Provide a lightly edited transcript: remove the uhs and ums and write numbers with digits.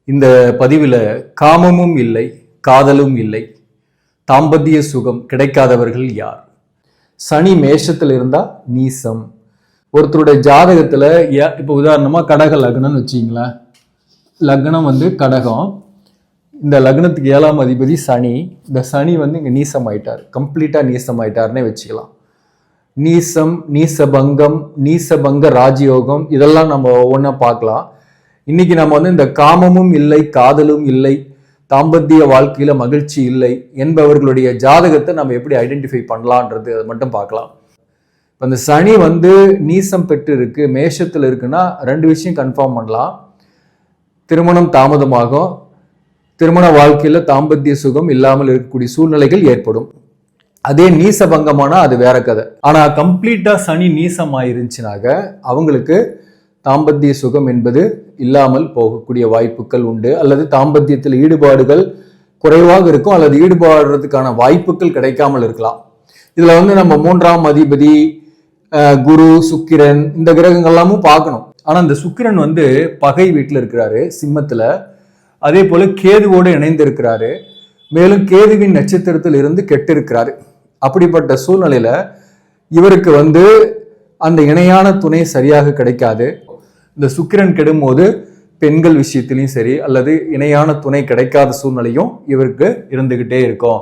இந்த பதிவில் காமமும் இல்லை, காதலும் இல்லை, தாம்பத்திய சுகம் கிடைக்காதவர்கள் யார்? சனி மேஷத்தில் இருந்தா நீசம். ஒருத்தருடைய ஜாதகத்துல இப்போ உதாரணமா கடக லக்னம்னு வச்சிங்களேன். லக்னம் கடகம். இந்த லக்னத்துக்கு 7ஆம் அதிபதி சனி. இந்த சனி இங்க நீசம் ஆயிட்டார், கம்ப்ளீட்டா நீசம் ஆயிட்டாருன்னே வச்சுக்கலாம். நீசம், நீசபங்கம், நீசபங்க ராஜயோகம், இதெல்லாம் நம்ம ஒவ்வொன்றா பார்க்கலாம். இன்னைக்கு நம்ம இந்த காமமும் இல்லை, காதலும் இல்லை, தாம்பத்திய வாழ்க்கையில மகிழ்ச்சி இல்லை என்பவர்களுடைய ஜாதகத்தை நம்ம எப்படி ஐடென்டிஃபை பண்ணலான்றது அதை மட்டும் பார்க்கலாம். இந்த சனி நீசம் பெற்று இருக்கு, மேஷத்துல இருக்குன்னா 2 விஷயம் கன்ஃபார்ம் பண்ணலாம். திருமணம் தாமதமாகும், திருமண வாழ்க்கையில தாம்பத்திய சுகம் இல்லாமல் இருக்கக்கூடிய சூழ்நிலைகள் ஏற்படும். அதே நீசபங்கமானா அது வேற கதை. ஆனா கம்ப்ளீட்டா சனி நீசம் ஆயிருந்துச்சுனாக்க அவங்களுக்கு தாம்பத்திய சுகம் என்பது இல்லாமல் போகக்கூடிய வாய்ப்புகள் உண்டு. அல்லது தாம்பத்தியத்தில் ஈடுபாடுகள் குறைவாக இருக்கும், அல்லது ஈடுபாடுறதுக்கான வாய்ப்புகள் கிடைக்காமல் இருக்கலாம். இதுல நம்ம 3ஆம் அதிபதி குரு, சுக்கிரன், இந்த கிரகங்கள் எல்லாமும் பார்க்கணும். ஆனா இந்த சுக்கிரன் பகை வீட்டுல இருக்கிறாரு, சிம்மத்துல. அதே போல கேதுவோடு இணைந்து இருக்கிறாரு. மேலும் கேதுவின் நட்சத்திரத்தில் இருந்து கெட்டு இருக்கிறாரு. அப்படிப்பட்ட சூழ்நிலையில இவருக்கு அந்த இணையான துணை சரியாக கிடைக்காது. இந்த சுக்கிரன் கெடும் போது பெண்கள் விஷயத்திலையும் சரி, அல்லது இணையான துணை கிடைக்காத சூழ்நிலையும் இவருக்கு இருந்துகிட்டே இருக்கும்.